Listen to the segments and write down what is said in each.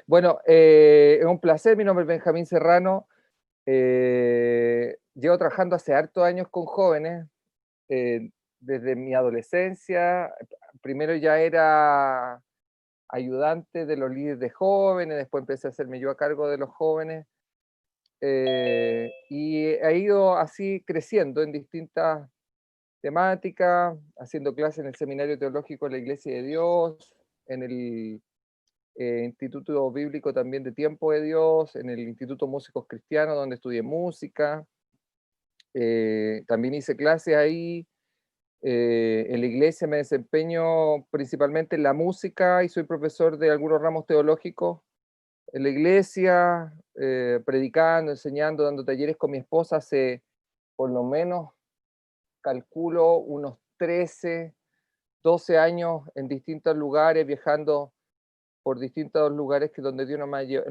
Bueno, es un placer, mi nombre es Benjamín Serrano. Llevo trabajando hace hartos años con jóvenes, eh, desde mi adolescencia. Primero ya era ayudante de los líderes de jóvenes, después empecé a hacerme yo a cargo de los jóvenes, y he ido así creciendo en distintas temáticas, haciendo clases en el Seminario Teológico de la Iglesia de Dios, en el Instituto Bíblico también de Tiempo de Dios, en el Instituto Músicos Cristianos, donde estudié música. También hice clases ahí. En la iglesia me desempeño principalmente en la música y soy profesor de algunos ramos teológicos en la iglesia, predicando, enseñando, dando talleres con mi esposa hace por lo menos, calculo, unos 13, 12 años en distintos lugares, viajando por distintos lugares que donde Dios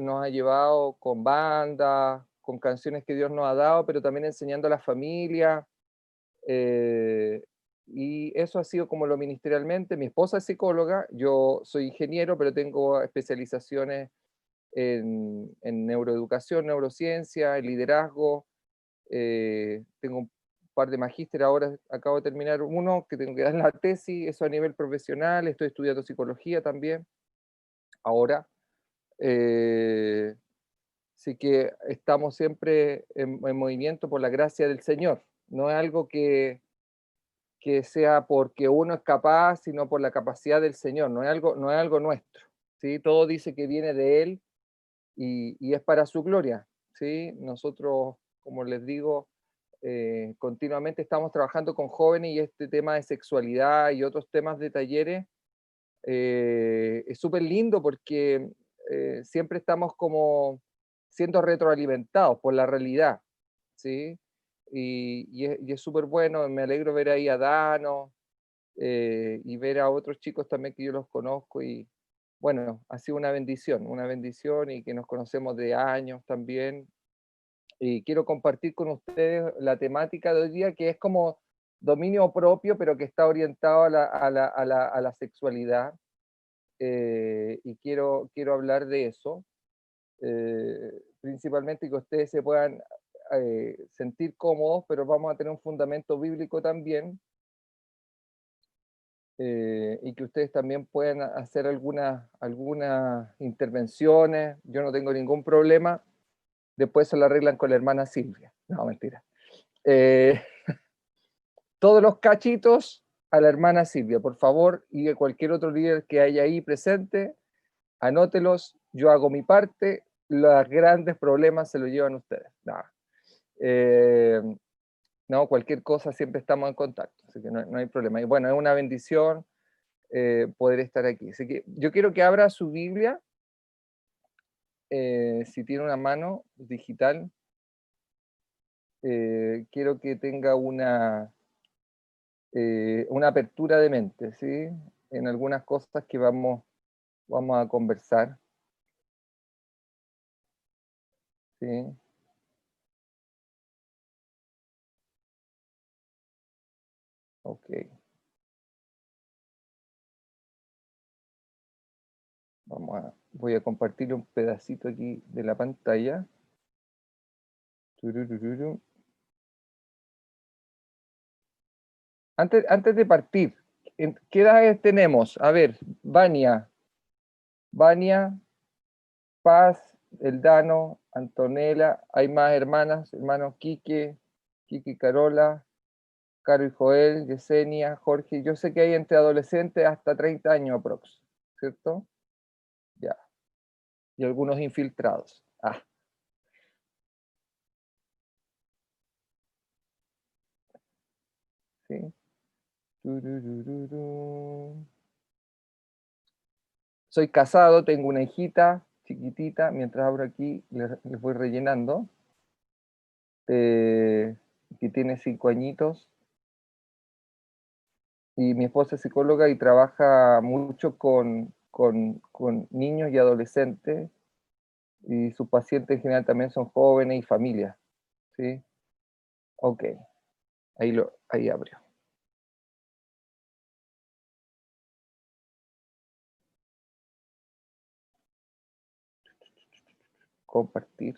nos ha llevado, con bandas, con canciones que Dios nos ha dado, pero también enseñando a la familia. eh, y eso ha sido como lo ministerialmente. Mi esposa es psicóloga, yo soy ingeniero, pero tengo especializaciones en neuroeducación, neurociencia, en liderazgo. Tengo un par de magíster ahora, acabo de terminar uno que tengo que dar la tesis, eso a nivel profesional. Estoy estudiando psicología también ahora. Eh, Así que estamos siempre en movimiento por la gracia del Señor. No es algo que sea porque uno es capaz, sino por la capacidad del Señor. No es algo nuestro. ¿Sí? Todo dice que viene de Él y es para su gloria. ¿Sí? Nosotros, como les digo, continuamente estamos trabajando con jóvenes y este tema de sexualidad y otros temas de talleres es súper lindo porque siempre estamos como siendo retroalimentados por la realidad, ¿sí? Y es súper bueno, me alegro ver ahí a Dano y ver a otros chicos también que yo los conozco y bueno, ha sido una bendición y que nos conocemos de años también. Y quiero compartir con ustedes la temática de hoy día, que es como dominio propio, pero que está orientado a la sexualidad. Y quiero hablar de eso, principalmente que ustedes se puedan sentir cómodos, pero vamos a tener un fundamento bíblico también, y que ustedes también puedan hacer algunas intervenciones. Yo no tengo ningún problema, después se lo arreglan con la hermana Silvia. No, mentira. Eh, todos los cachitos a la hermana Silvia, por favor, y de cualquier otro líder que haya ahí presente, anótelos, yo hago mi parte, los grandes problemas se los llevan ustedes. No, eh, no, cualquier cosa siempre estamos en contacto, así que no hay problema. Y bueno, es una bendición poder estar aquí. Así que yo quiero que abra su Biblia, si tiene una mano digital, quiero que tenga una apertura de mente, ¿sí? En algunas cosas que vamos a conversar, ¿sí? Ok. Voy a compartir un pedacito aquí de la pantalla. Tururururu. Antes de partir, ¿qué edades tenemos? A ver, Vania, Paz, Eldano, Antonella, hay más hermanas, hermanos Quique y Carola, Caro y Joel, Yesenia, Jorge. Yo sé que hay entre adolescentes hasta 30 años aprox, ¿cierto? Ya. Y algunos infiltrados. Ah, sí. Tururururu. Soy casado, tengo una hijita chiquitita, mientras abro aquí les voy rellenando, eh, que tiene 5 añitos, y mi esposa es psicóloga y trabaja mucho con niños y adolescentes, y sus pacientes en general también son jóvenes y familias, ¿sí? Ok, ahí abrió. compartir.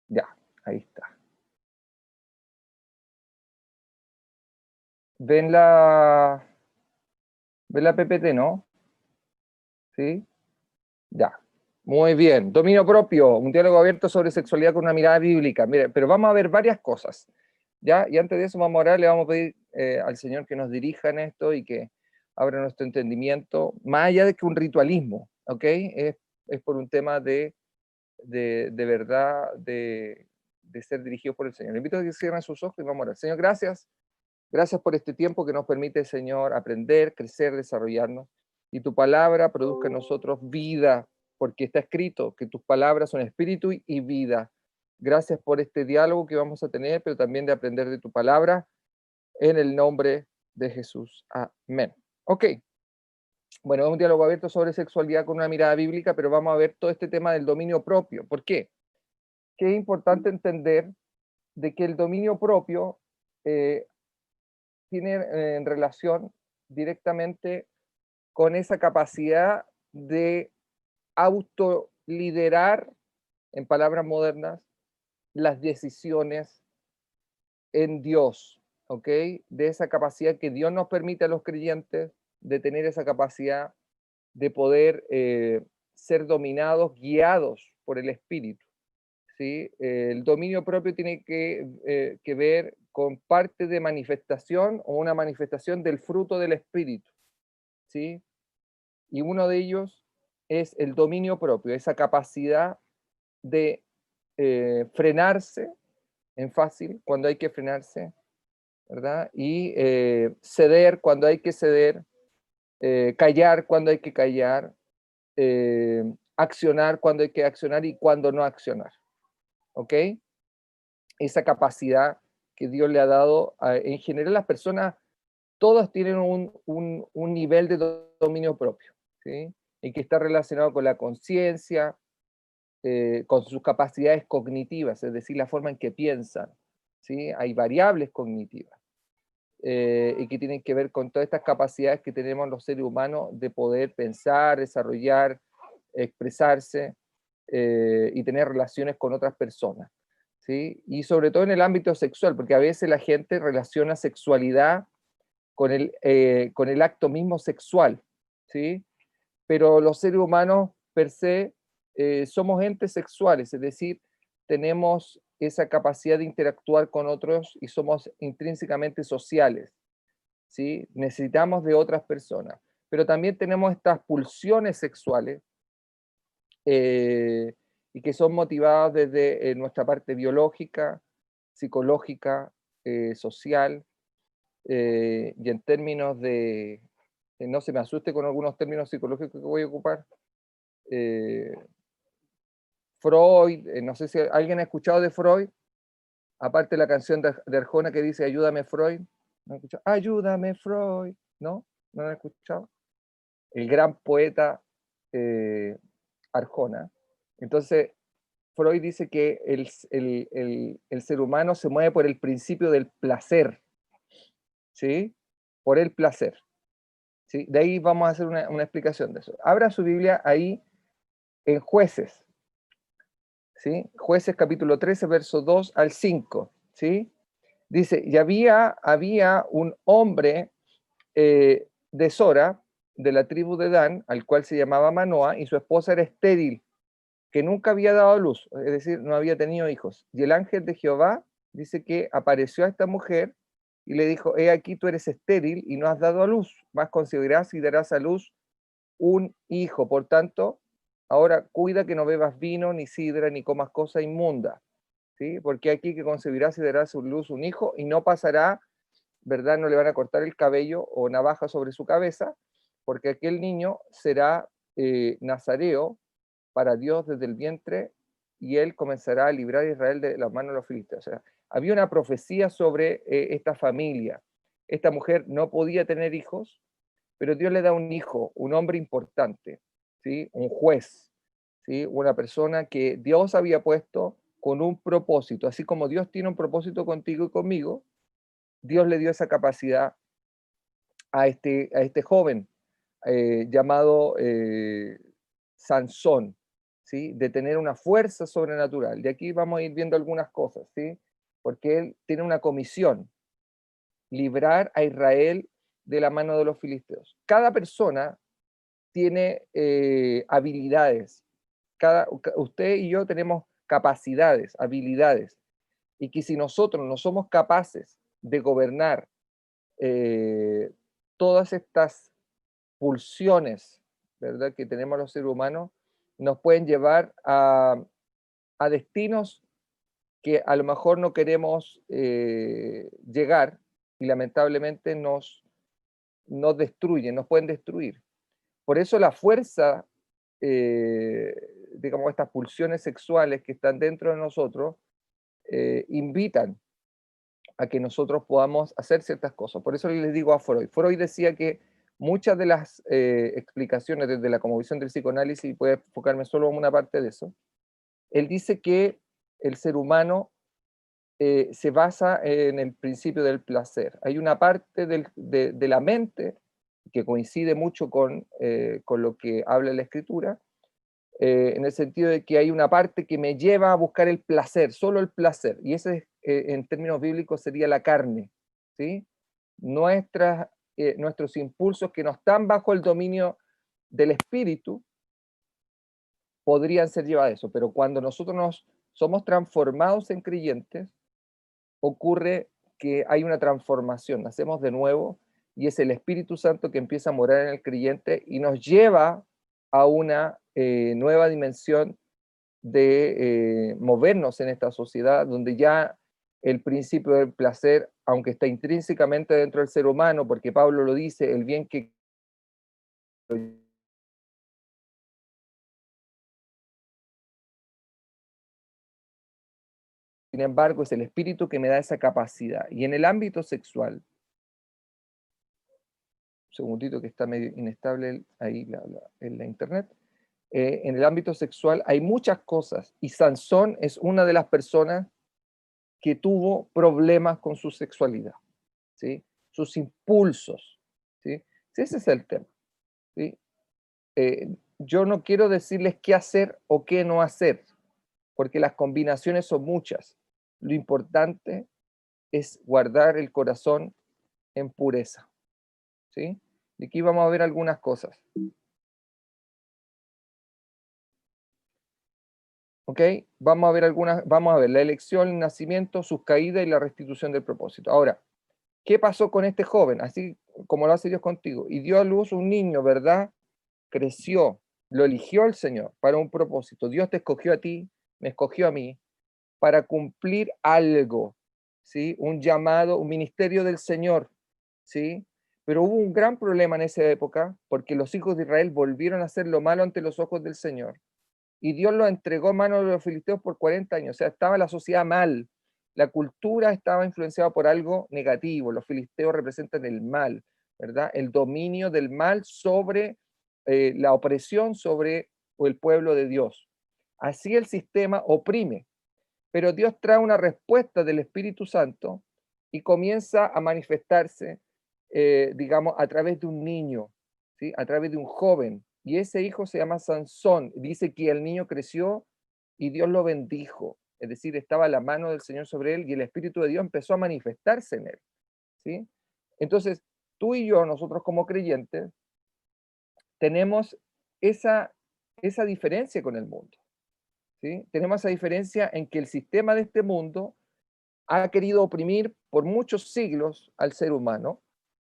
Ya, ahí está. ¿Ven la PPT, no? ¿Sí? Ya. Muy bien. Dominio propio, un diálogo abierto sobre sexualidad con una mirada bíblica. Mire, pero vamos a ver varias cosas. ¿Ya? Y antes de eso vamos a orar, le vamos a pedir al Señor que nos dirija en esto y que abra nuestro entendimiento, más allá de que un ritualismo, ¿ok? Es por un tema de verdad, de ser dirigidos por el Señor. Le invito a que cierren sus ojos y vamos a orar. Señor, gracias. Gracias por este tiempo que nos permite, Señor, aprender, crecer, desarrollarnos. Y tu palabra produzca en nosotros vida, porque está escrito que tus palabras son espíritu y vida. Gracias por este diálogo que vamos a tener, pero también de aprender de tu palabra, en el nombre de Jesús. Amén. Ok, bueno, es un diálogo abierto sobre sexualidad con una mirada bíblica, pero vamos a ver todo este tema del dominio propio. ¿Por qué? Que es importante entender de que el dominio propio eh, tiene en relación directamente con esa capacidad de autoliderar, en palabras modernas, las decisiones en Dios, ¿ok? De esa capacidad que Dios nos permite a los creyentes de tener esa capacidad de poder ser dominados, guiados por el Espíritu, ¿sí? El dominio propio tiene que ver con parte de manifestación o una manifestación del fruto del Espíritu, ¿sí? Y uno de ellos es el dominio propio, esa capacidad de frenarse en fácil cuando hay que frenarse, ¿verdad? Y ceder cuando hay que ceder, callar cuando hay que callar, accionar cuando hay que accionar y cuando no accionar, ¿ok? Esa capacidad que Dios le ha dado, en general las personas, todas tienen un nivel de dominio propio, ¿sí? Y que está relacionado con la conciencia, con sus capacidades cognitivas, es decir, la forma en que piensan, ¿sí? Hay variables cognitivas y que tienen que ver con todas estas capacidades que tenemos los seres humanos de poder pensar, desarrollar, expresarse y tener relaciones con otras personas, ¿sí? Y sobre todo en el ámbito sexual, porque a veces la gente relaciona sexualidad con el acto mismo sexual, ¿sí? Pero los seres humanos per se somos entes sexuales, es decir, tenemos esa capacidad de interactuar con otros y somos intrínsecamente sociales, ¿sí? Necesitamos de otras personas, pero también tenemos estas pulsiones sexuales eh, y que son motivadas desde nuestra parte biológica, psicológica, social, y en términos de, no se me asuste con algunos términos psicológicos que voy a ocupar, eh, Freud, no sé si alguien ha escuchado de Freud, aparte de la canción de Arjona que dice Ayúdame Freud, ¿no han escuchado? Ayúdame Freud, ¿no? ¿No lo han escuchado? El gran poeta eh, Arjona. Entonces, Freud dice que el ser humano se mueve por el principio del placer, ¿sí? Por el placer, ¿sí? De ahí vamos a hacer una explicación de eso. Abra su Biblia ahí en Jueces, ¿sí? Jueces capítulo 13, verso 2 al 5, ¿sí? Dice, y había un hombre de Sora, de la tribu de Dan, al cual se llamaba Manoa, y su esposa era estéril, que nunca había dado a luz, es decir, no había tenido hijos. Y el ángel de Jehová dice que apareció a esta mujer y le dijo, he aquí tú eres estéril y no has dado a luz, mas concebirás y darás a luz un hijo. Por tanto, ahora cuida que no bebas vino, ni sidra, ni comas cosa inmunda, ¿sí? Porque aquí que concebirás y darás a luz un hijo y no pasará, ¿verdad? No le van a cortar el cabello o navaja sobre su cabeza, porque aquel niño será nazareo para Dios desde el vientre y él comenzará a librar a Israel de las manos de los filisteos. O sea, había una profecía sobre esta familia. Esta mujer no podía tener hijos, pero Dios le da un hijo, un hombre importante, ¿sí? Un juez, ¿sí? Una persona que Dios había puesto con un propósito. Así como Dios tiene un propósito contigo y conmigo, Dios le dio esa capacidad a este joven llamado Sansón, ¿sí? De tener una fuerza sobrenatural. Y aquí vamos a ir viendo algunas cosas, ¿sí? Porque él tiene una comisión, librar a Israel de la mano de los filisteos. Cada persona tiene habilidades. Usted y yo tenemos capacidades, habilidades, y que si nosotros no somos capaces de gobernar todas estas pulsiones, ¿verdad?, que tenemos los seres humanos, nos pueden llevar a destinos que a lo mejor no queremos llegar y lamentablemente nos destruyen, nos pueden destruir. Por eso la fuerza, eh, digamos, estas pulsiones sexuales que están dentro de nosotros, invitan a que nosotros podamos hacer ciertas cosas. Por eso les digo a Freud. Freud decía que muchas de las explicaciones desde la cosmovisión del psicoanálisis, y puedo enfocarme solo en una parte de eso, él dice que el ser humano se basa en el principio del placer. Hay una parte de la mente que coincide mucho con lo que habla la escritura, en el sentido de que hay una parte que me lleva a buscar el placer, solo el placer, y ese en términos bíblicos sería la carne, ¿sí? Nuestros impulsos que no están bajo el dominio del espíritu podrían ser llevados a eso, pero cuando nosotros nos somos transformados en creyentes, ocurre que hay una transformación, nacemos de nuevo y es el Espíritu Santo que empieza a morar en el creyente y nos lleva a una nueva dimensión de movernos en esta sociedad donde ya el principio del placer, aunque está intrínsecamente dentro del ser humano, porque Pablo lo dice, el bien que sin embargo es el espíritu que me da esa capacidad. Y en el ámbito sexual, un segundito que está medio inestable ahí en la internet, en el ámbito sexual hay muchas cosas y Sansón es una de las personas que tuvo problemas con su sexualidad, ¿sí? Sus impulsos, ¿sí? Sí, ese es el tema, ¿sí? Yo no quiero decirles qué hacer o qué no hacer, porque las combinaciones son muchas. Lo importante es guardar el corazón en pureza, ¿sí? Y aquí vamos a ver algunas cosas. ¿Ok? Vamos a ver la elección, el nacimiento, sus caídas y la restitución del propósito. Ahora, ¿qué pasó con este joven? Así como lo hace Dios contigo. Y dio a luz un niño, ¿verdad? Creció, lo eligió el Señor para un propósito. Dios te escogió a ti, me escogió a mí, para cumplir algo, ¿sí? Un llamado, un ministerio del Señor, ¿sí? Pero hubo un gran problema en esa época porque los hijos de Israel volvieron a hacer lo malo ante los ojos del Señor y Dios lo entregó en manos de los filisteos por 40 años. O sea, estaba la sociedad mal, la cultura estaba influenciada por algo negativo. Los filisteos representan el mal, ¿verdad? El dominio del mal sobre la opresión sobre el pueblo de Dios. Así el sistema oprime, pero Dios trae una respuesta del Espíritu Santo y comienza a manifestarse, digamos, a través de un niño, ¿sí? A través de un joven. Y ese hijo se llama Sansón. Dice que el niño creció y Dios lo bendijo. Es decir, estaba la mano del Señor sobre él y el Espíritu de Dios empezó a manifestarse en él, ¿sí? Entonces, tú y yo, nosotros como creyentes, tenemos esa, esa diferencia con el mundo, ¿sí? Tenemos esa diferencia en que el sistema de este mundo ha querido oprimir por muchos siglos al ser humano,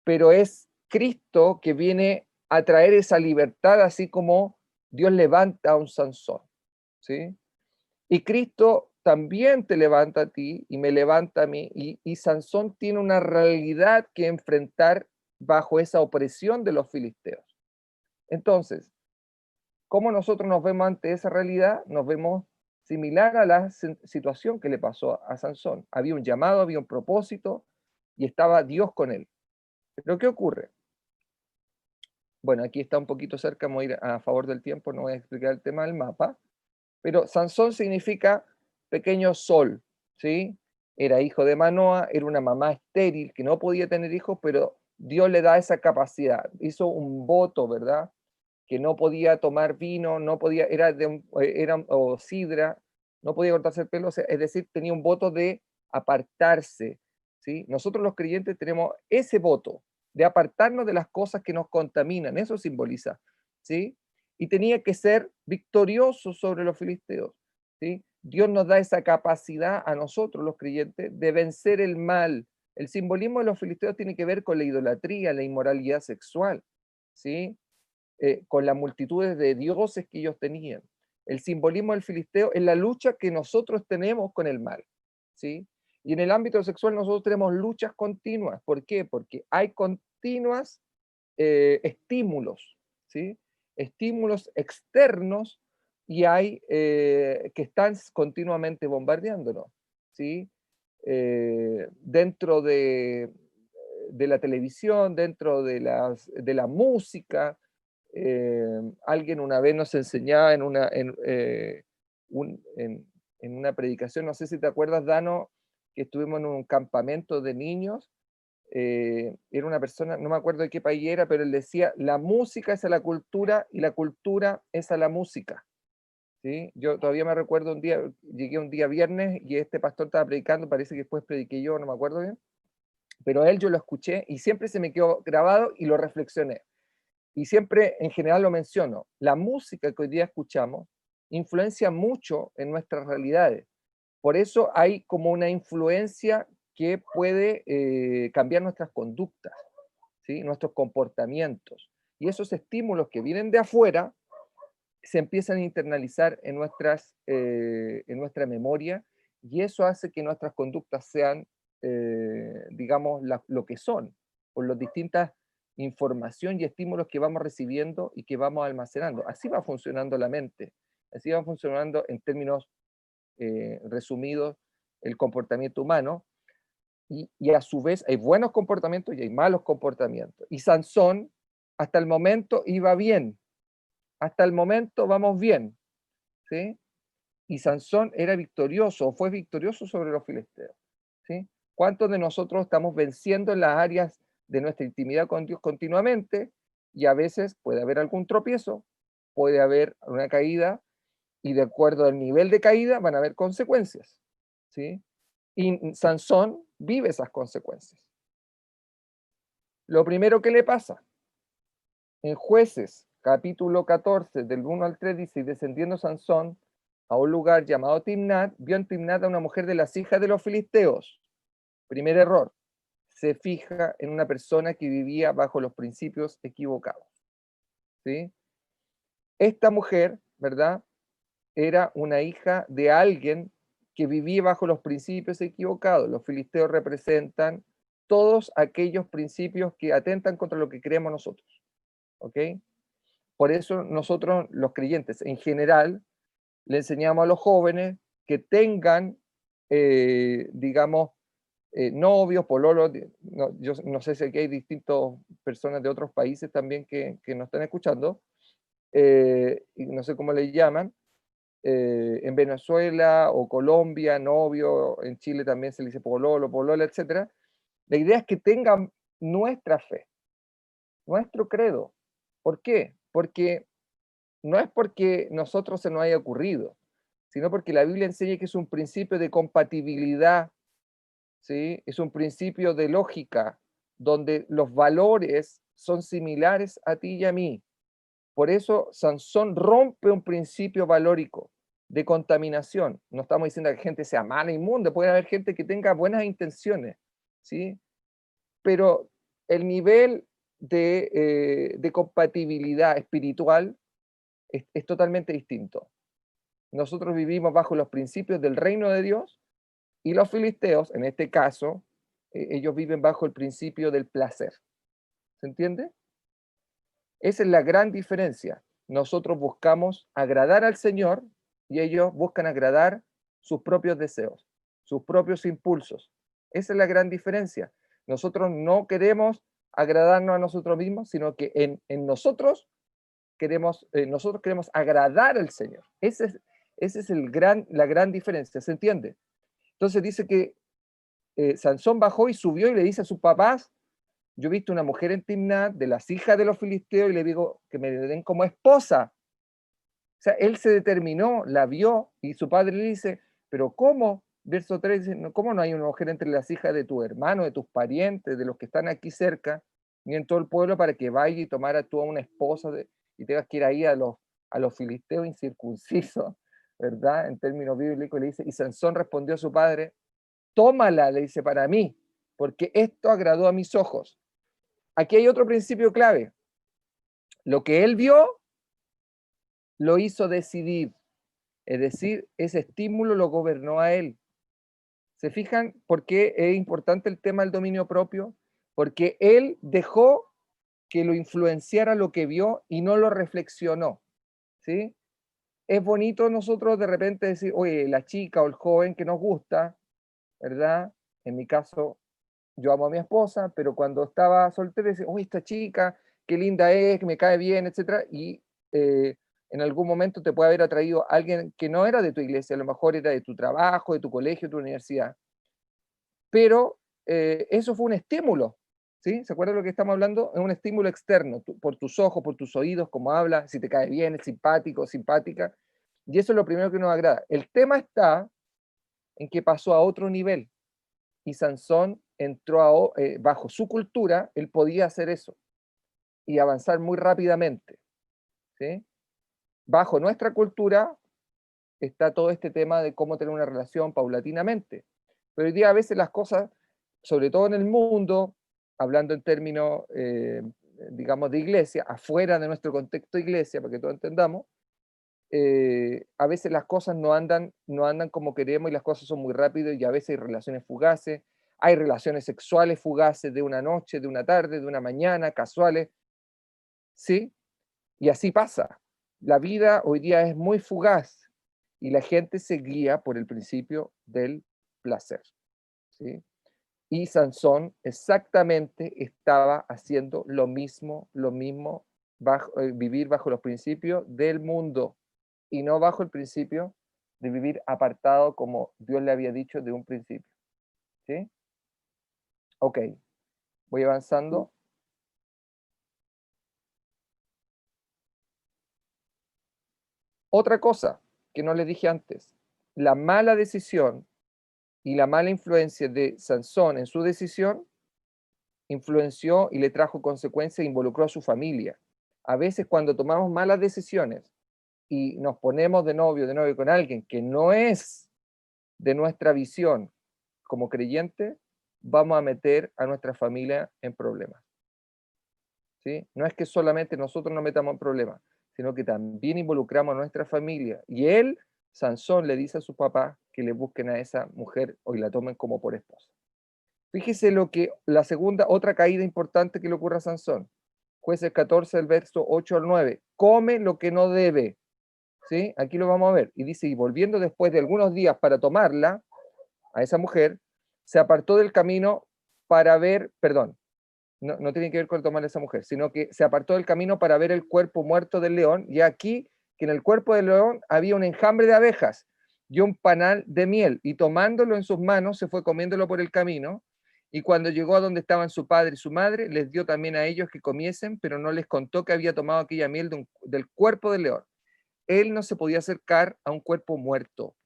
pero es Cristo que viene a traer esa libertad, así como Dios levanta a un Sansón, ¿sí? Y Cristo también te levanta a ti y me levanta a mí, y Sansón tiene una realidad que enfrentar bajo esa opresión de los filisteos. Entonces, ¿cómo nosotros nos vemos ante esa realidad? Nos vemos similar a la situación que le pasó a Sansón. Había un llamado, había un propósito y estaba Dios con él. Pero ¿qué ocurre? Bueno, aquí está un poquito cerca, voy a ir a favor del tiempo, no voy a explicar el tema del mapa, pero Sansón significa pequeño sol, ¿sí? Era hijo de Manoa, era una mamá estéril que no podía tener hijos, pero Dios le da esa capacidad. Hizo un voto, ¿verdad? que no podía tomar vino, no podía, o sidra, no podía cortarse el pelo, o sea, es decir, tenía un voto de apartarse, ¿sí? Nosotros los creyentes tenemos ese voto de apartarnos de las cosas que nos contaminan, eso simboliza, ¿sí? Y tenía que ser victorioso sobre los filisteos, ¿sí? Dios nos da esa capacidad a nosotros, los creyentes, de vencer el mal. El simbolismo de los filisteos tiene que ver con la idolatría, la inmoralidad sexual, ¿sí? Con las multitudes de dioses que ellos tenían. El simbolismo del filisteo es la lucha que nosotros tenemos con el mal, ¿sí? Y en el ámbito sexual nosotros tenemos luchas continuas. ¿Por qué? Porque hay continuas estímulos, ¿sí? Estímulos externos y hay que están continuamente bombardeándonos, ¿sí? Dentro de la televisión, dentro de la música. Alguien una vez nos enseñaba en una predicación, no sé si te acuerdas, Dano, que estuvimos en un campamento de niños. Era una persona, no me acuerdo de qué país era, pero él decía, la música es a la cultura y la cultura es a la música. ¿Sí? Yo todavía me recuerdo un día, llegué un día viernes y este pastor estaba predicando, parece que después prediqué yo, no me acuerdo bien, pero a él yo lo escuché y siempre se me quedó grabado y lo reflexioné. Y siempre en general lo menciono, la música que hoy día escuchamos influencia mucho en nuestras realidades. Por eso hay como una influencia que puede cambiar nuestras conductas, ¿sí? Nuestros comportamientos. Y esos estímulos que vienen de afuera se empiezan a internalizar en nuestra memoria y eso hace que nuestras conductas sean, digamos, lo que son, por las distintas información y estímulos que vamos recibiendo y que vamos almacenando. Así va funcionando la mente, así va funcionando en términos resumidos el comportamiento humano y a su vez hay buenos comportamientos y hay malos comportamientos. Y Sansón hasta el momento iba bien, hasta el momento vamos bien, ¿sí? Y Sansón era victorioso, o fue victorioso sobre los filisteos, ¿sí? ¿Cuántos de nosotros estamos venciendo en las áreas de nuestra intimidad con Dios continuamente? Y a veces puede haber algún tropiezo, puede haber una caída, y de acuerdo al nivel de caída van a haber consecuencias, ¿sí? Y Sansón vive esas consecuencias. Lo primero que le pasa, en Jueces, capítulo 14, del 1 al 3, dice, y descendiendo Sansón a un lugar llamado Timnat, vio en Timnat a una mujer de las hijas de los filisteos. Primer error, se fija en una persona que vivía bajo los principios equivocados, ¿sí? Esta mujer, ¿verdad? Era una hija de alguien que vivía bajo los principios equivocados. Los filisteos representan todos aquellos principios que atentan contra lo que creemos nosotros, ¿ok? Por eso nosotros, los creyentes en general, le enseñamos a los jóvenes que tengan, digamos, novios, pololos. No, yo no sé si aquí hay distintas personas de otros países también que nos están escuchando, y no sé cómo le llaman, en Venezuela o Colombia, novio, en Chile también se le dice pololo, polola, etc. La idea es que tengan nuestra fe, nuestro credo. ¿Por qué? Porque no es porque nosotros se nos haya ocurrido, sino porque la Biblia enseña que es un principio de compatibilidad, ¿sí? Es un principio de lógica, donde los valores son similares a ti y a mí. Por eso Sansón rompe un principio valórico de contaminación. No estamos diciendo que gente sea mala, inmunda, puede haber gente que tenga buenas intenciones, ¿sí? Pero el nivel de compatibilidad espiritual es totalmente distinto. Nosotros vivimos bajo los principios del reino de Dios y los filisteos, en este caso, ellos viven bajo el principio del placer. ¿Se entiende? Esa es la gran diferencia. Nosotros buscamos agradar al Señor y ellos buscan agradar sus propios deseos, sus propios impulsos. Esa es la gran diferencia. Nosotros no queremos agradarnos a nosotros mismos, sino que en nosotros queremos agradar al Señor. Ese es la gran diferencia, ¿se entiende? Entonces dice que Sansón bajó y subió y le dice a sus papás, yo he visto una mujer en Timnat de las hijas de los filisteos y le digo que me den como esposa. O sea, él se determinó, la vio y su padre le dice, pero ¿cómo? Verso 3 dice, ¿cómo no hay una mujer entre las hijas de tu hermano, de tus parientes, de los que están aquí cerca, ni en todo el pueblo para que vaya y tomara tú a una esposa y tengas que ir ahí a los filisteos incircuncisos, ¿verdad? En términos bíblicos le dice, y Sansón respondió a su padre, tómala, le dice, para mí, porque esto agradó a mis ojos. Aquí hay otro principio clave. Lo que él vio, lo hizo decidir. Es decir, ese estímulo lo gobernó a él. ¿Se fijan por qué es importante el tema del dominio propio? Porque él dejó que lo influenciara lo que vio y no lo reflexionó. ¿Sí? Es bonito nosotros de repente decir, oye, la chica o el joven que nos gusta, ¿verdad? En mi caso, yo amo a mi esposa, pero cuando estaba soltero decía, uy, esta chica, qué linda es, que me cae bien, etcétera, y en algún momento te puede haber atraído a alguien que no era de tu iglesia, a lo mejor era de tu trabajo, de tu colegio, de tu universidad, pero eso fue un estímulo, ¿sí? ¿Se acuerdan de lo que estamos hablando? Es un estímulo externo, por tus ojos, por tus oídos, cómo habla, si te cae bien, es simpático, simpática, y eso es lo primero que nos agrada. El tema está en que pasó a otro nivel, y Sansón entró bajo su cultura, él podía hacer eso y avanzar muy rápidamente, ¿sí? Bajo nuestra cultura está todo este tema de cómo tener una relación paulatinamente. Pero hoy día a veces las cosas, sobre todo en el mundo, hablando en términos, digamos, de iglesia, afuera de nuestro contexto de iglesia, para que todos entendamos, a veces las cosas no andan como queremos y las cosas son muy rápidas y a veces hay relaciones fugaces, hay relaciones sexuales fugaces de una noche, de una tarde, de una mañana, casuales, ¿sí? Y así pasa. La vida hoy día es muy fugaz y la gente se guía por el principio del placer, ¿sí? Y Sansón exactamente estaba haciendo lo mismo, vivir bajo los principios del mundo y no bajo el principio de vivir apartado como Dios le había dicho de un principio. ¿Sí? Ok, voy avanzando. Otra cosa que no le dije antes, la mala decisión y la mala influencia de Sansón en su decisión influenció y le trajo consecuencias e involucró a su familia. A veces cuando tomamos malas decisiones y nos ponemos de novio con alguien que no es de nuestra visión como creyente, vamos a meter a nuestra familia en problemas. ¿Sí? No es que solamente nosotros nos metamos en problemas, sino que también involucramos a nuestra familia. Y él, Sansón, le dice a su papá que le busquen a esa mujer o y la tomen como por esposa. Fíjese lo que la segunda, otra caída importante que le ocurre a Sansón. Jueces 14, del verso 8 al 9. Come lo que no debe. ¿Sí? Aquí lo vamos a ver. Y dice, y volviendo después de algunos días para tomarla, a esa mujer, se apartó del camino para ver, perdón, no tiene que ver con tomar a esa mujer, sino que se apartó del camino para ver el cuerpo muerto del león, y aquí que en el cuerpo del león había un enjambre de abejas y un panal de miel, y tomándolo en sus manos se fue comiéndolo por el camino, y cuando llegó a donde estaban su padre y su madre, les dio también a ellos que comiesen, pero no les contó que había tomado aquella miel del cuerpo del león. Él no se podía acercar a un cuerpo muerto.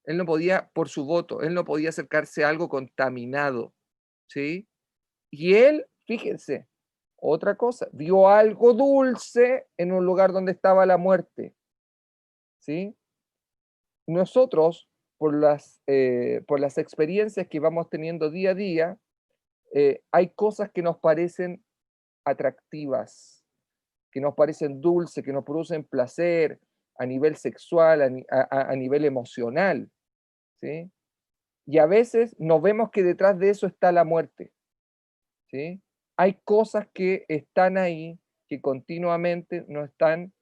Él no podía, por su voto, él no podía acercarse a algo contaminado, ¿sí? Y él, fíjense, otra cosa, vio algo dulce en un lugar donde estaba la muerte, ¿sí? Nosotros, por las experiencias que vamos teniendo día a día, hay cosas que nos parecen atractivas, que nos parecen dulces, que nos producen placer a nivel sexual, a nivel emocional, ¿sí? Y a veces nos vemos que detrás de eso está la muerte, ¿sí? Hay cosas que están ahí, que continuamente nos están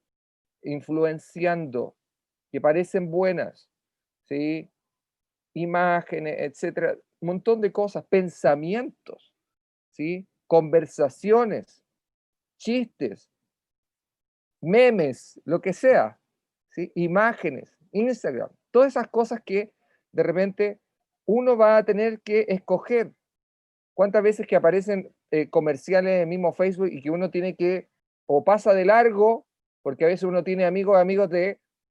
influenciando, que parecen buenas, ¿sí? Imágenes, etcétera, un montón de cosas, pensamientos, ¿sí? Conversaciones, chistes, memes, lo que sea, ¿sí? Imágenes, Instagram, todas esas cosas que de repente uno va a tener que escoger. ¿Cuántas veces que aparecen comerciales en el mismo Facebook y que uno tiene que, o pasa de largo, porque a veces uno tiene amigos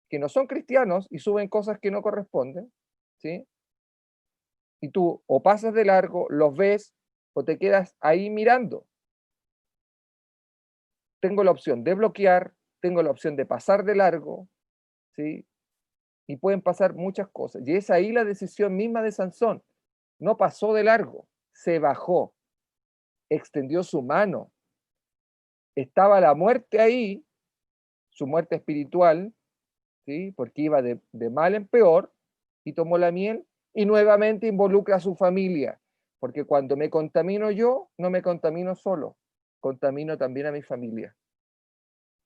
que no son cristianos y suben cosas que no corresponden, ¿sí? Y tú o pasas de largo, los ves o te quedas ahí mirando. Tengo la opción de bloquear, tengo la opción de pasar de largo, ¿sí? Y pueden pasar muchas cosas. Y es ahí la decisión misma de Sansón. No pasó de largo, se bajó, extendió su mano. Estaba la muerte ahí, su muerte espiritual, ¿sí? Porque iba de mal en peor, y tomó la miel y nuevamente involucra a su familia. Porque cuando me contamino yo, no me contamino solo, contamino también a mi familia,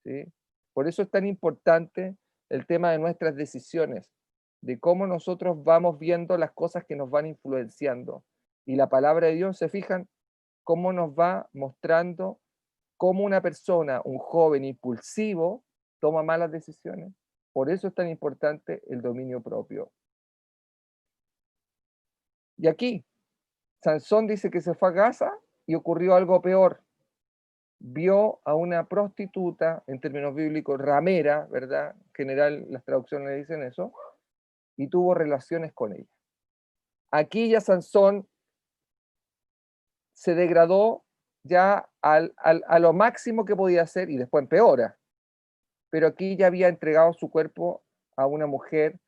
¿sí? Por eso es tan importante el tema de nuestras decisiones, de cómo nosotros vamos viendo las cosas que nos van influenciando. Y la palabra de Dios, se fijan, cómo nos va mostrando cómo una persona, un joven impulsivo, toma malas decisiones. Por eso es tan importante el dominio propio. Y aquí, Sansón dice que se fue a Gaza y ocurrió algo peor. Vio a una prostituta, en términos bíblicos, ramera, ¿verdad? En general, las traducciones le dicen eso, y tuvo relaciones con ella. Aquí ya Sansón se degradó ya a lo máximo que podía hacer y después empeora. Pero aquí ya había entregado su cuerpo a una mujer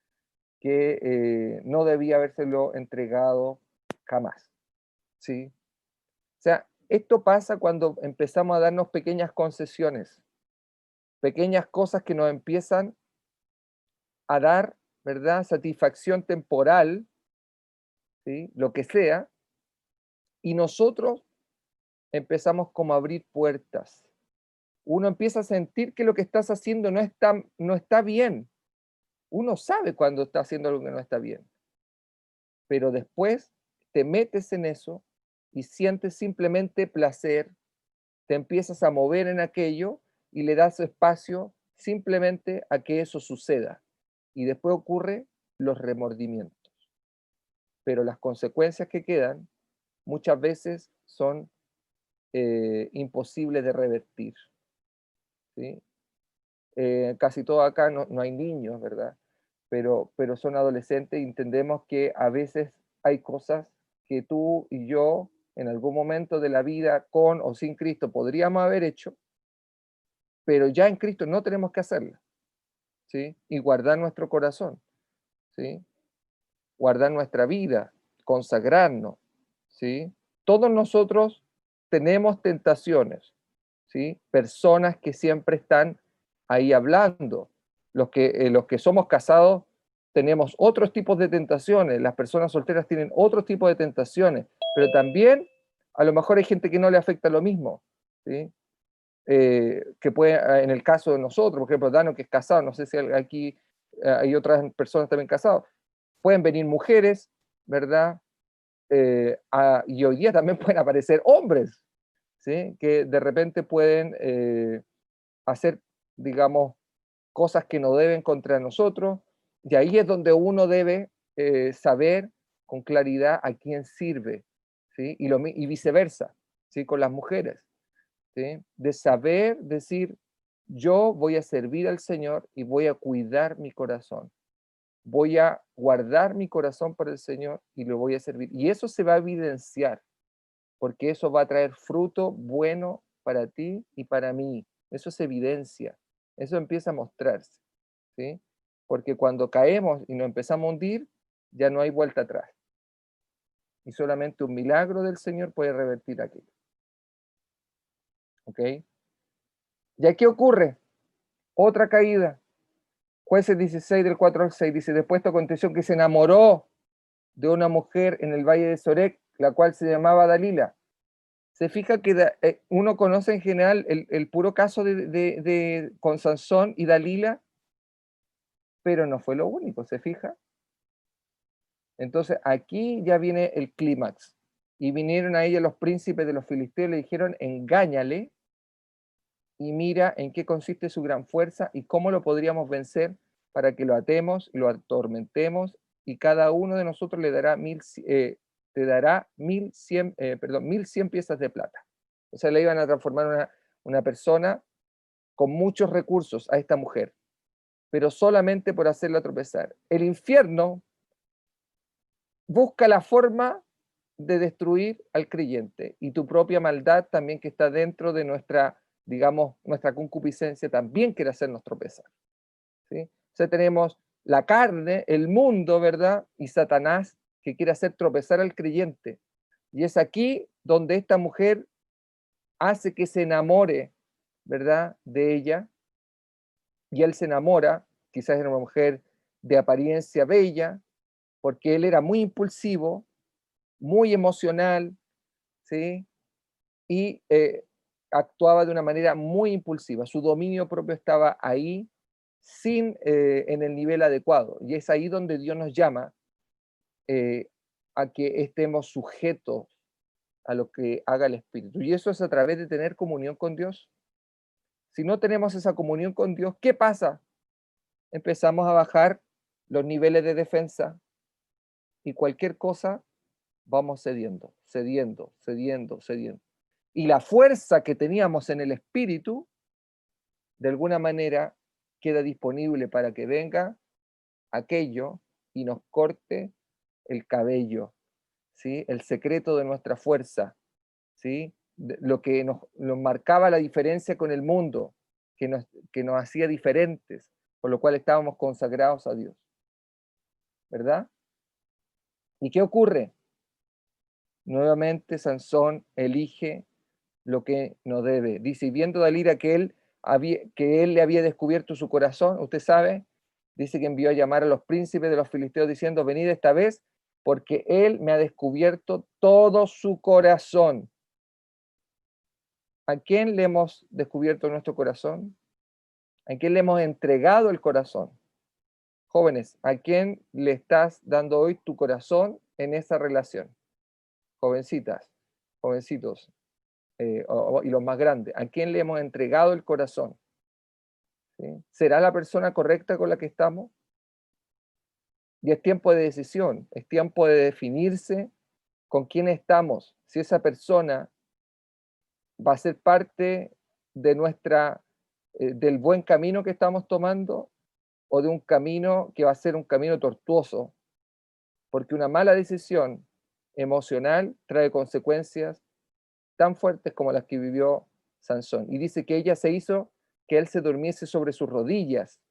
que no debía habérselo entregado jamás, ¿sí? O sea, esto pasa cuando empezamos a darnos pequeñas concesiones, pequeñas cosas que nos empiezan a dar, ¿verdad? Satisfacción temporal, ¿sí? Lo que sea, y nosotros empezamos como a abrir puertas. Uno empieza a sentir que lo que estás haciendo no está bien. Uno sabe cuando está haciendo algo que no está bien, pero después te metes en eso y sientes simplemente placer, te empiezas a mover en aquello y le das espacio simplemente a que eso suceda. Y después ocurre los remordimientos. Pero las consecuencias que quedan muchas veces son imposibles de revertir, ¿sí? Casi todo acá no hay niños, ¿verdad? Pero son adolescentes y entendemos que a veces hay cosas que tú y yo en algún momento de la vida, con o sin Cristo, podríamos haber hecho, pero ya en Cristo no tenemos que hacerlas, ¿sí? Y guardar nuestro corazón, ¿sí? Guardar nuestra vida, consagrarnos, ¿sí? Todos nosotros tenemos tentaciones, ¿sí? Personas que siempre están ahí hablando. Los que somos casados tenemos otros tipos de tentaciones, las personas solteras tienen otros tipos de tentaciones, pero también a lo mejor hay gente que no le afecta lo mismo, ¿sí? Que puede, en el caso de nosotros, por ejemplo, Dano, que es casado, no sé si aquí hay otras personas también casadas, pueden venir mujeres, ¿verdad? Y hoy día también pueden aparecer hombres, ¿sí? Que de repente pueden hacer, digamos, cosas que no deben contra nosotros, y ahí es donde uno debe saber con claridad a quién sirve, ¿sí? Y viceversa, ¿sí? Con las mujeres, ¿sí? De saber decir, yo voy a servir al Señor y voy a cuidar mi corazón. Voy a guardar mi corazón por el Señor y lo voy a servir. Y eso se va a evidenciar, porque eso va a traer fruto bueno para ti y para mí. Eso se evidencia, eso empieza a mostrarse, ¿sí? Porque cuando caemos y nos empezamos a hundir, ya no hay vuelta atrás. Y solamente un milagro del Señor puede revertir aquello. ¿Ok? ¿Ya qué ocurre? Otra caída. Jueces 16 del 4 al 6 dice, después esto aconteció que se enamoró de una mujer en el valle de Sorek, la cual se llamaba Dalila. Se fija que uno conoce en general el puro caso con Sansón y Dalila, pero no fue lo único, ¿se fija? Entonces aquí ya viene el clímax. Y vinieron a ella los príncipes de los filisteos y le dijeron, engáñale y mira en qué consiste su gran fuerza y cómo lo podríamos vencer para que lo atemos, lo atormentemos y cada uno de nosotros le dará te dará 1100 piezas de plata. O sea, le iban a transformar una persona con muchos recursos a esta mujer, pero solamente por hacerla tropezar. El infierno busca la forma de destruir al creyente y tu propia maldad también que está dentro de nuestra, digamos, nuestra concupiscencia también quiere hacernos tropezar. ¿Sí? O sea, tenemos la carne, el mundo, ¿verdad? Y Satanás que quiere hacer tropezar al creyente. Y es aquí donde esta mujer hace que se enamore, ¿verdad? De ella, y él se enamora, quizás era una mujer de apariencia bella, porque él era muy impulsivo, muy emocional, ¿sí? Y actuaba de una manera muy impulsiva. Su dominio propio estaba ahí, en el nivel adecuado. Y es ahí donde Dios nos llama eh, a que estemos sujetos a lo que haga el Espíritu. Y eso es a través de tener comunión con Dios. Si no tenemos esa comunión con Dios, ¿qué pasa? Empezamos a bajar los niveles de defensa y cualquier cosa vamos cediendo, cediendo, cediendo, cediendo. Y la fuerza que teníamos en el Espíritu, de alguna manera, queda disponible para que venga aquello y nos corte el cabello, ¿sí? El secreto de nuestra fuerza, ¿sí? Lo que nos marcaba la diferencia con el mundo, que nos hacía diferentes, por lo cual estábamos consagrados a Dios, ¿verdad? ¿Y qué ocurre? Nuevamente Sansón elige lo que no debe. Dice, y viendo Dalila que él le había descubierto su corazón, usted sabe, dice que envió a llamar a los príncipes de los filisteos diciendo, venid esta vez, porque él me ha descubierto todo su corazón. ¿A quién le hemos descubierto nuestro corazón? ¿A quién le hemos entregado el corazón? Jóvenes, ¿a quién le estás dando hoy tu corazón en esa relación? Jovencitas, jovencitos, y los más grandes, ¿a quién le hemos entregado el corazón? ¿Sí? ¿Será la persona correcta con la que estamos? Y es tiempo de decisión, es tiempo de definirse con quién estamos, si esa persona va a ser parte de del buen camino que estamos tomando o de un camino que va a ser un camino tortuoso, porque una mala decisión emocional trae consecuencias tan fuertes como las que vivió Sansón. Y dice que ella se hizo que él se durmiese sobre sus rodillas.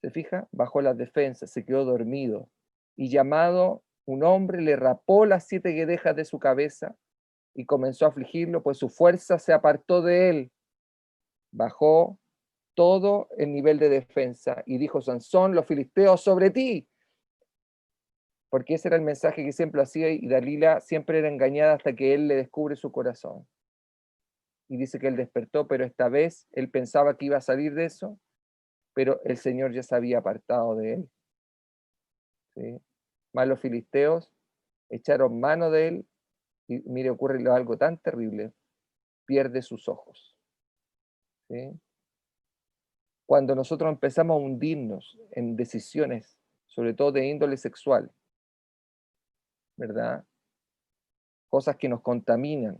¿Se fija? Bajó las defensas, se quedó dormido. Y llamado un hombre, le rapó las 7 guedejas de su cabeza y comenzó a afligirlo, pues su fuerza se apartó de él. Bajó todo el nivel de defensa y dijo Sansón, los filisteos sobre ti. Porque ese era el mensaje que siempre hacía y Dalila siempre era engañada hasta que él le descubre su corazón. Y dice que él despertó, pero esta vez él pensaba que iba a salir de eso, pero el Señor ya se había apartado de él. ¿Sí? Más los filisteos echaron mano de él y mire, ocurre algo tan terrible, pierde sus ojos. ¿Sí? Cuando nosotros empezamos a hundirnos en decisiones, sobre todo de índole sexual, ¿verdad? Cosas que nos contaminan,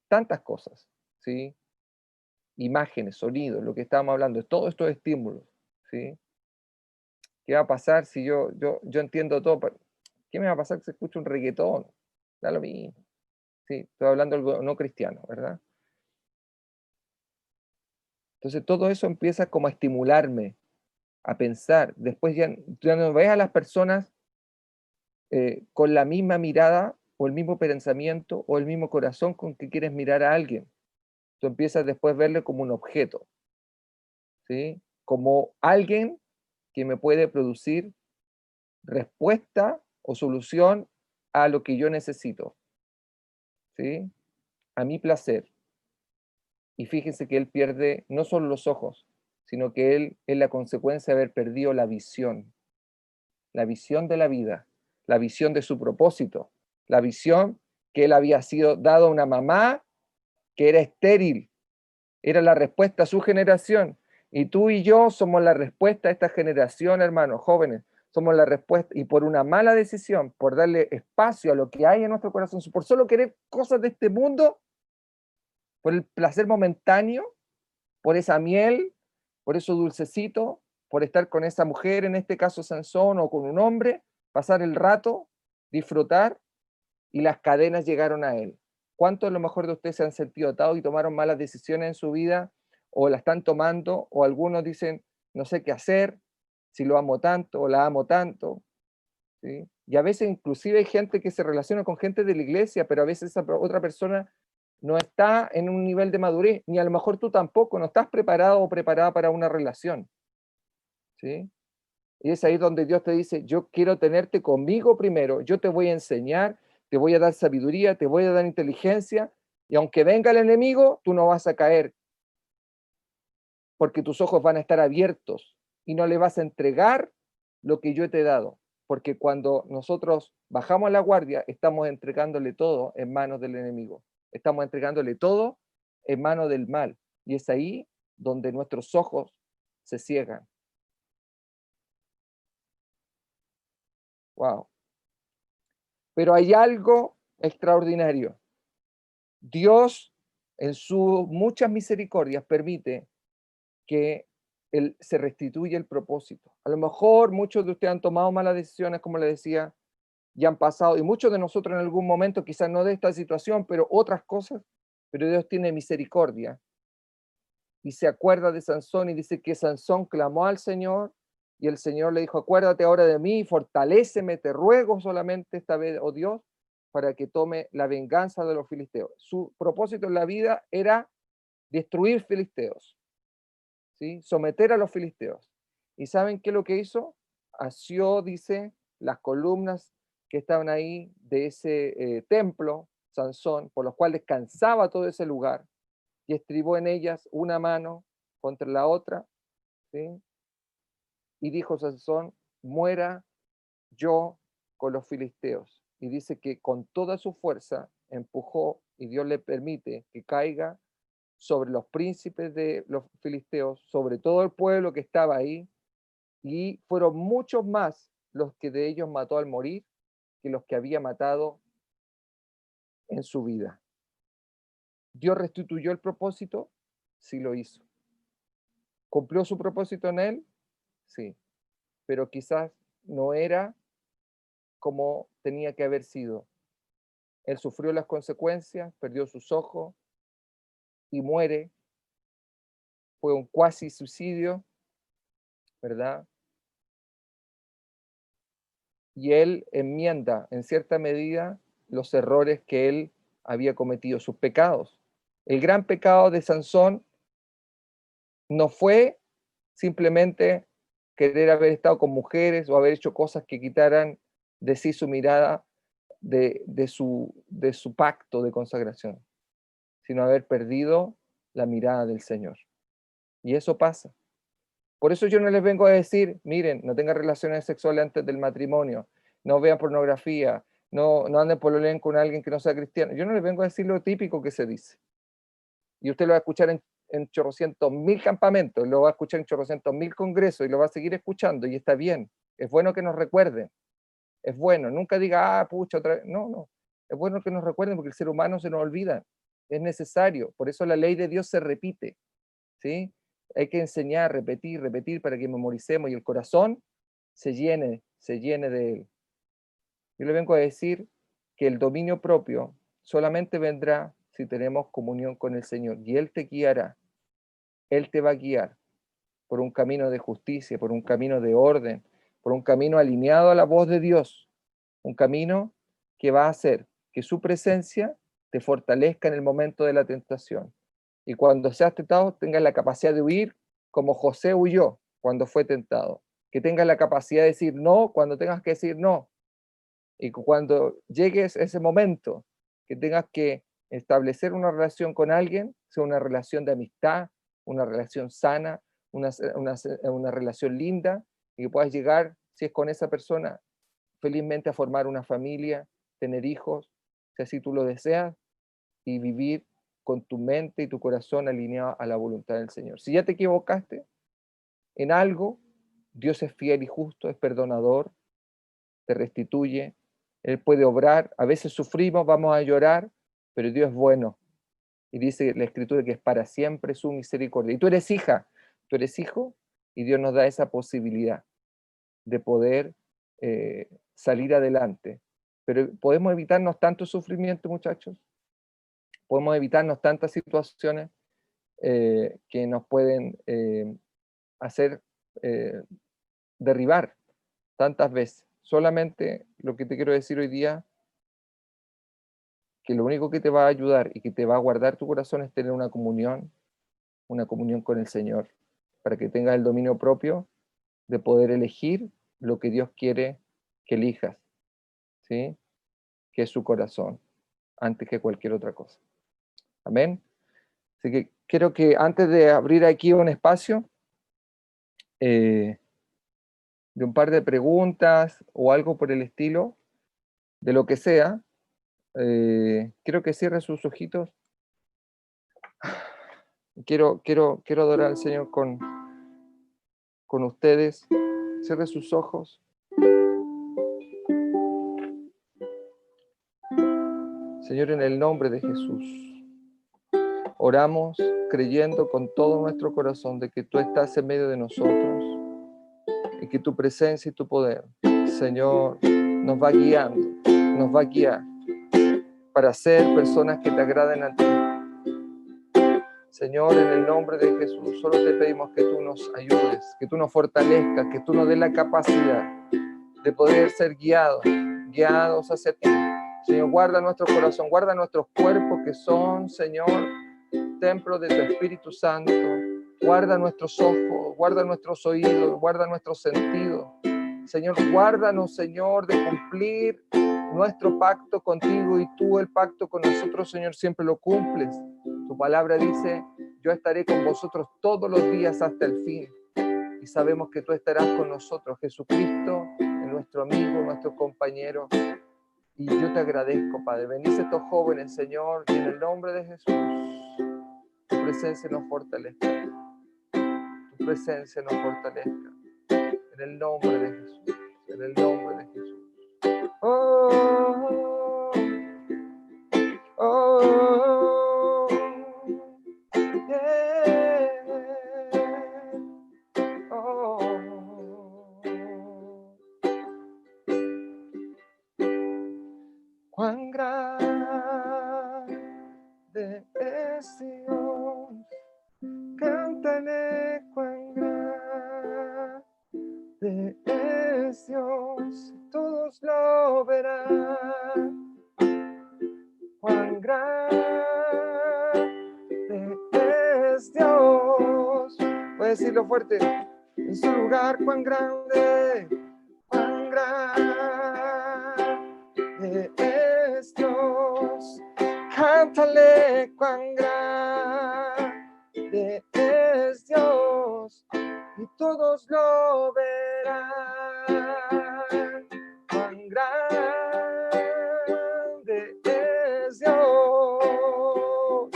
tantas cosas, ¿sí? Imágenes, sonidos, lo que estábamos hablando, todos estos estímulos, ¿sí? ¿Qué va a pasar si yo entiendo todo? ¿Qué me va a pasar si escucho un reggaetón? Da lo mismo. Sí, estoy hablando algo no cristiano, ¿verdad? Entonces todo eso empieza como a estimularme, a pensar. Después ya no ves a las personas con la misma mirada o el mismo pensamiento o el mismo corazón con que quieres mirar a alguien. Tú empiezas después a verle como un objeto, ¿sí? Como alguien que me puede producir respuesta o solución a lo que yo necesito, ¿sí? A mi placer. Y fíjense que él pierde no solo los ojos, sino que él es la consecuencia de haber perdido la visión de la vida, la visión de su propósito, la visión que él había sido dado a una mamá que era estéril, era la respuesta a su generación. Y tú y yo somos la respuesta a esta generación, hermanos, jóvenes. Somos la respuesta, y por una mala decisión, por darle espacio a lo que hay en nuestro corazón, por solo querer cosas de este mundo, por el placer momentáneo, por esa miel, por eso dulcecito, por estar con esa mujer, en este caso Sansón, o con un hombre, pasar el rato, disfrutar, y las cadenas llegaron a él. ¿Cuántos a lo mejor de ustedes se han sentido atados y tomaron malas decisiones en su vida, o la están tomando, o algunos dicen, no sé qué hacer, si lo amo tanto o la amo tanto, ¿sí? Y a veces inclusive hay gente que se relaciona con gente de la iglesia, pero a veces esa otra persona no está en un nivel de madurez, ni a lo mejor tú tampoco, no estás preparado o preparada para una relación, ¿sí? Y es ahí donde Dios te dice, yo quiero tenerte conmigo primero, yo te voy a enseñar, te voy a dar sabiduría, te voy a dar inteligencia, y aunque venga el enemigo, tú no vas a caer, porque tus ojos van a estar abiertos y no le vas a entregar lo que yo te he dado, porque cuando nosotros bajamos la guardia, estamos entregándole todo en manos del enemigo, estamos entregándole todo en manos del mal, y es ahí donde nuestros ojos se ciegan. Wow. Pero hay algo extraordinario. Dios, en sus muchas misericordias, permite que se restituya el propósito. A lo mejor muchos de ustedes han tomado malas decisiones, como le decía, y han pasado, y muchos de nosotros en algún momento, quizás no de esta situación, pero otras cosas, pero Dios tiene misericordia y se acuerda de Sansón y dice que Sansón clamó al Señor y el Señor le dijo, acuérdate ahora de mí, fortaléceme, te ruego solamente esta vez, oh Dios, para que tome la venganza de los filisteos. Su propósito en la vida era destruir filisteos, ¿sí? Someter a los filisteos. ¿Y saben qué es lo que hizo? Asió, dice, las columnas que estaban ahí de ese templo, Sansón, por los cuales descansaba todo ese lugar, y estribó en ellas una mano contra la otra, ¿sí? Y dijo Sansón, muera yo con los filisteos. Y dice que con toda su fuerza empujó y Dios le permite que caiga sobre los príncipes de los filisteos, sobre todo el pueblo que estaba ahí, y fueron muchos más los que de ellos mató al morir que los que había matado en su vida. ¿Dios restituyó el propósito? Sí lo hizo. ¿Cumplió su propósito en él? Sí, pero quizás no era como tenía que haber sido. Él sufrió las consecuencias, perdió sus ojos y muere. Fue un cuasi suicidio, ¿verdad? Y él enmienda en cierta medida los errores que él había cometido, sus pecados. El gran pecado de Sansón no fue simplemente querer haber estado con mujeres o haber hecho cosas que quitaran de sí su mirada de su pacto de consagración, sino haber perdido la mirada del Señor. Y eso pasa. Por eso yo no les vengo a decir, miren, no tengan relaciones sexuales antes del matrimonio, no vean pornografía, no anden pololeando con alguien que no sea cristiano. Yo no les vengo a decir lo típico que se dice. Y usted lo va a escuchar en chorrocientos mil campamentos, lo va a escuchar en chorrocientos mil congresos y lo va a seguir escuchando y está bien. Es bueno que nos recuerden. Es bueno. Nunca diga, ah, pucha, otra vez. No, no. Es bueno que nos recuerden porque el ser humano se nos olvida. Es necesario. Por eso la ley de Dios se repite. ¿Sí? Hay que enseñar, repetir, repetir para que memoricemos y el corazón se llene de él. Yo le vengo a decir que el dominio propio solamente vendrá si tenemos comunión con el Señor y Él te guiará, Él te va a guiar por un camino de justicia, por un camino de orden, por un camino alineado a la voz de Dios, un camino que va a hacer que su presencia te fortalezca en el momento de la tentación. Y cuando seas tentado, tengas la capacidad de huir como José huyó cuando fue tentado. Que tengas la capacidad de decir no cuando tengas que decir no. Y cuando llegues a ese momento que tengas que establecer una relación con alguien, sea una relación de amistad, una relación sana, una relación linda, y que puedas llegar, si es con esa persona, felizmente a formar una familia, tener hijos, si así tú lo deseas, y vivir con tu mente y tu corazón alineado a la voluntad del Señor. Si ya te equivocaste en algo, Dios es fiel y justo, es perdonador, te restituye, Él puede obrar, a veces sufrimos, vamos a llorar, pero Dios es bueno, Y dice la Escritura que es para siempre su misericordia. Y tú eres hija, tú eres hijo, y Dios nos da esa posibilidad de poder salir adelante. Pero podemos evitarnos tanto sufrimiento, muchachos. Podemos evitarnos tantas situaciones que nos pueden hacer eh, derribar tantas veces. Solamente lo que te quiero decir hoy día, que lo único que te va a ayudar y que te va a guardar tu corazón es tener una comunión con el Señor, para que tengas el dominio propio de poder elegir lo que Dios quiere que elijas, ¿sí? Que es su corazón, antes que cualquier otra cosa. Amén. Así que quiero que antes de abrir aquí un espacio de un par de preguntas o algo por el estilo, de lo que sea, quiero que cierre sus ojitos. Quiero adorar al Señor con ustedes. Cierre sus ojos. Señor, en el nombre de Jesús, oramos creyendo con todo nuestro corazón de que tú estás en medio de nosotros y que tu presencia y tu poder, Señor, nos va guiando, nos va a guiar para ser personas que te agraden a ti. Señor, en el nombre de Jesús, solo te pedimos que tú nos ayudes, que tú nos fortalezcas, que tú nos des la capacidad de poder ser guiados hacia ti. Señor, guarda nuestro corazón, guarda nuestros cuerpos que son, Señor, templo de tu Espíritu Santo. Guarda nuestros ojos, guarda nuestros oídos, guarda nuestros sentidos. Señor, guárdanos, Señor, de cumplir nuestro pacto contigo, y tú el pacto con nosotros, Señor, siempre lo cumples. Tu palabra dice: yo estaré con vosotros todos los días hasta el fin. Y sabemos que tú estarás con nosotros. Jesucristo es nuestro amigo, nuestro compañero. Y yo te agradezco, Padre. Bendice a estos jóvenes, Señor, y en el nombre de Jesús, tu presencia nos fortalezca. Tu presencia nos fortalezca. En el nombre de Jesús. En el nombre de Jesús. Oh, oh, yeah, oh. Cuán grande es Dios, cántale cuán grande es Dios, todos lo verán. Cuán grande es Dios. Puedes decirlo fuerte. En su lugar, cuán grande es Dios. Cántale cuán grande es Dios, y todos lo verán. Cuán grande es Dios.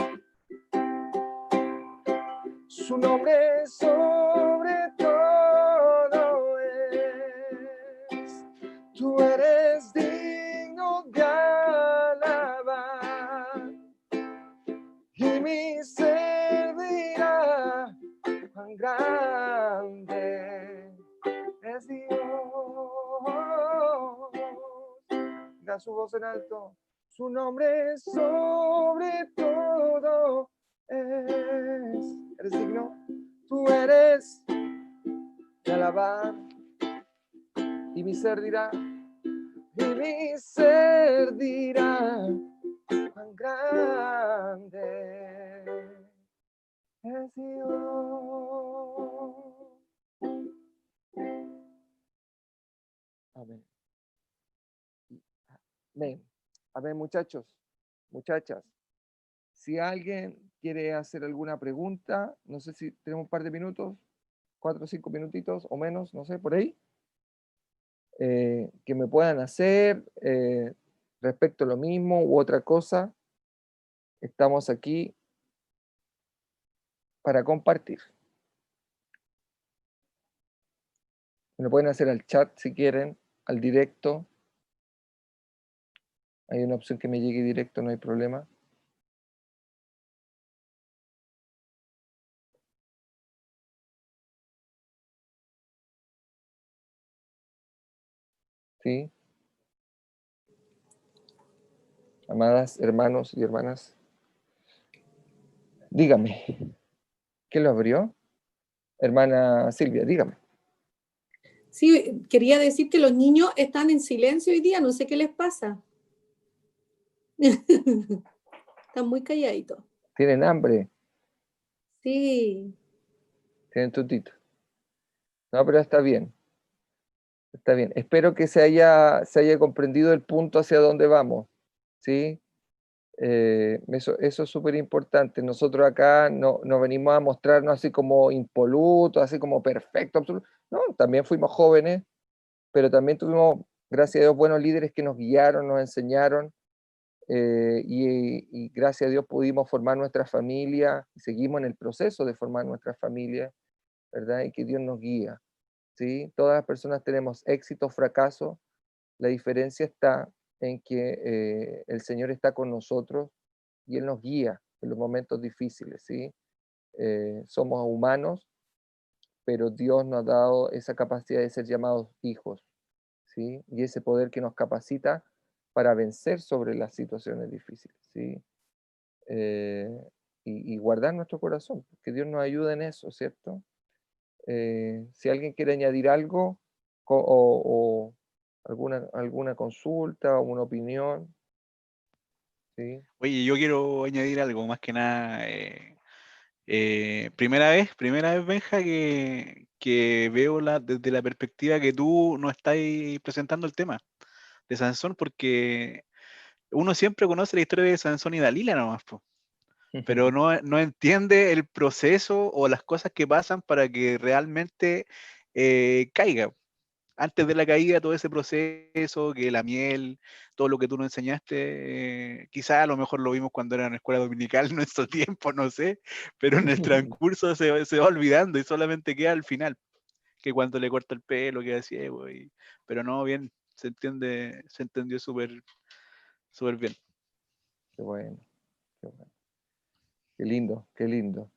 Su nombre es sobre todo es. Tú eres digno de alabar, y mi ser dirá cuán grande es Dios. Da su voz en alto. Su nombre es sobre todo es. ¿Eres digno? Tú eres de alabar, y mi ser dirá, y mi ser dirá cuán grande es Dios. Amén. Amén. Amén, muchachos, muchachas. Si alguien quiere hacer alguna pregunta, no sé si tenemos un par de minutos, 4 o 5 minutitos o menos, no sé, por ahí, que me puedan hacer respecto a lo mismo u otra cosa. Estamos aquí para compartir. Me lo pueden hacer al chat si quieren, al directo. Hay una opción que me llegue directo, no hay problema. ¿sí? Amadas hermanos y hermanas, dígame, ¿quién lo abrió? Hermana Silvia, dígame. Sí, quería decir que los niños están en silencio hoy día, no sé qué les pasa. Están muy calladitos. ¿Tienen hambre? Sí. ¿Tienen tutito? No, pero está bien, está bien. Espero que se haya comprendido el punto hacia dónde vamos, ¿sí? Eso es súper importante. Nosotros acá no venimos a mostrarnos así como impolutos, así como perfecto, absoluto. No, también fuimos jóvenes, pero también tuvimos, gracias a Dios, buenos líderes que nos guiaron, nos enseñaron, y gracias a Dios pudimos formar nuestra familia, y seguimos en el proceso de formar nuestra familia, ¿verdad? Y que Dios nos guía, ¿sí? Todas las personas tenemos éxito, fracaso. La diferencia está en que el Señor está con nosotros y Él nos guía en los momentos difíciles, ¿sí? Somos humanos, pero Dios nos ha dado esa capacidad de ser llamados hijos, ¿sí? Y ese poder que nos capacita para vencer sobre las situaciones difíciles, ¿sí? Eh, y guardar nuestro corazón, que Dios nos ayude en eso, ¿cierto? Si alguien quiere añadir algo o alguna consulta o una opinión, ¿sí? Oye, yo quiero añadir algo, más que nada. Primera vez, Benja, que veo desde la perspectiva que tú no estás presentando el tema de Sansón, porque uno siempre conoce la historia de Sansón y Dalila nomás, po, pero no entiende el proceso o las cosas que pasan para que realmente caiga. Antes de la caída, todo ese proceso, que la miel, todo lo que tú nos enseñaste, quizás a lo mejor lo vimos cuando era en la escuela dominical en nuestro tiempo, no sé, pero en el transcurso se va olvidando y solamente queda al final, que cuando le corta el pelo queda ciego, pero no, bien, se entendió súper súper bien. Qué bueno, qué bueno. Qué lindo, qué lindo.